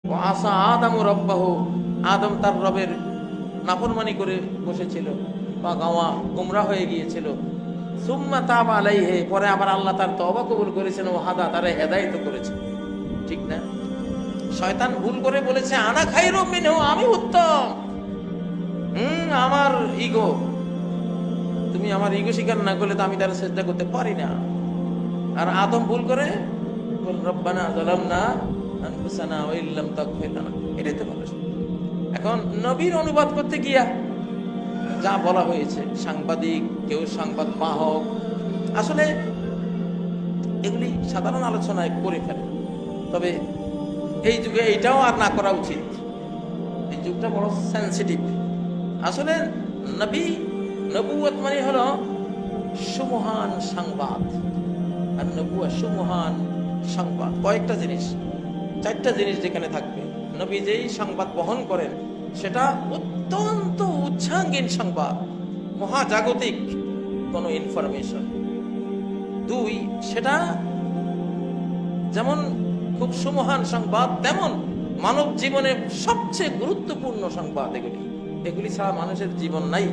ও আসা আদামু রব্বাহু, আদম তার রবের নাফরমানি করে বসেছিল বা গাওয়া গুমরা হয়ে গিয়েছিল। সুম্মা তাবা আলাইহি, পরে আবার আল্লাহ তার তওবা কবুল করেছেন, ও হাদা, তারে হেদায়েত করেছেন। ঠিক না? শয়তান ভুল করে বলেছে আনা খায়রুম মিনহু, আমি উত্তম। আমার ইগো, তুমি আমার ইগো স্বীকার না করলে তো আমি তার সেজদা করতে পারি না। আর আদম ভুল করে বল রব্বানা যালামনা আনফুসানা ওয়া ইল্লাম তাগফির লানা, এটাই তো বলে। এখন নবীর অনুবাদ করতে গিয়া যা বলা হয়েছে, সাংবাদিক, কেউ সংবাদ বাহক, আসলে এগুলি সাধারণ আলোচনায় করে ফেলে। তবে এই যুগে এইটাও আর না করা উচিত। এই যুগটা বড় সেন্সিটিভ। আসলে নবুয়ত মানে হলো সুমহান সংবাদ। আর নবুয়ত সুমহান সংবাদ কয়েকটা জিনিস, চারটা জিনিস যেখানে থাকবে। নবী যেই সংবাদ বহন করেন সেটা অত্যন্ত উচ্চাঙ্গীন সংবাদ, মহাজাগতিক কোন ইনফরমেশন। দুই, সেটা যেমন খুব সুমহান সংবাদ, তেমন মানব জীবনের সবচেয়ে গুরুত্বপূর্ণ সংবাদ। এগুলি ছাড়া মানুষের জীবন নাই।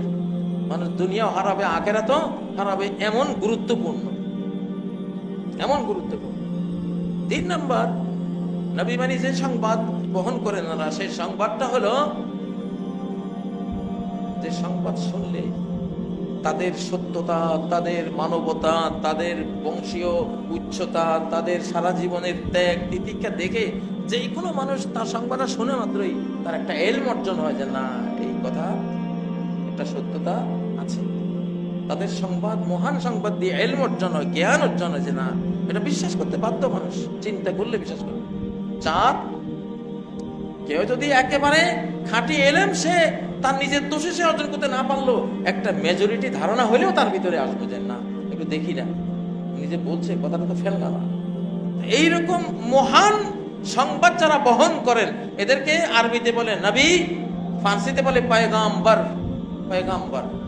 মানুষ দুনিয়াও হারাবে, আখিরাতও হারাবে, এমন গুরুত্বপূর্ণ। তিন নম্বর, নবী মানে যে সংবাদ বহন করেন না, সেই সংবাদটা হলো যে সংবাদ শুনলে তাদের সত্যতা, তাদের মানবতা, তাদের বংশীয় উচ্চতা, তাদের সারা জীবনের ত্যাগ তিতিক্ষা দেখে যে কোনো মানুষ তার সংবাদটা শুনে মাত্রই তার একটা এলম অর্জন হয় যে না, এই কথা একটা সত্যতা আছে। তাদের সংবাদ, মহান সংবাদ দিয়ে এলম অর্জন হয়, জ্ঞান অর্জন হয় যে না, এটা বিশ্বাস করতে বাধ্য মানুষ, চিন্তা করলে বিশ্বাস করবে। চার, কেউ যদি একেবারে খাঁটি এলেম সে তার নিজের দোষে সে অর্জন করতে না পারলো, একটা মেজরিটি ধারণা হলেও তার ভিতরে আসবে যে না, একটু দেখি না, নিজে বলছে কথাটা তো ফেলনা না। এইরকম মহান সংবাদ যারা বহন করেন এদেরকে আরবিতে বলে নবী, ফার্সিতে বলে পয়গাম্বর।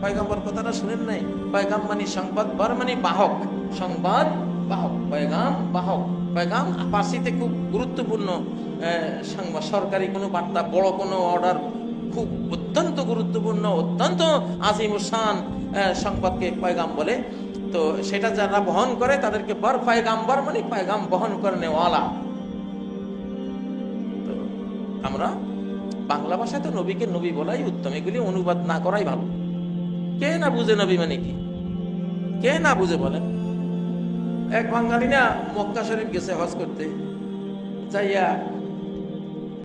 পয়গাম্বর কথাটা শুনেন নাই? পয়গাম মানে সংবাদ, বর মানে বাহক, সংবাদ বাহক, পয়গাম বাহক। পয়গাম ফার্সিতে খুব গুরুত্বপূর্ণ সংবাদ, সরকারি কোনো বার্তা, বড় কোনো অর্ডার, খুব অত্যন্ত গুরুত্বপূর্ণ, অত্যন্ত আজিমুসান সংবাদকে পয়গাম বলে। তো সেটা যারা বহন করে তাদেরকে বর পয়গাম্বর মানে পয়গাম বহন করেনেওয়ালা। তো আমরা বাংলা ভাষায় তো নবীকে নবী বলাই উত্তম, এগুলি অনুবাদ না করাই ভালো। কে না বুঝে নবী মানে কি, কে না বুঝে বলেন? এক বাঙালি না মক্কা শরীফ গেছে হজ করতে, যাইয়া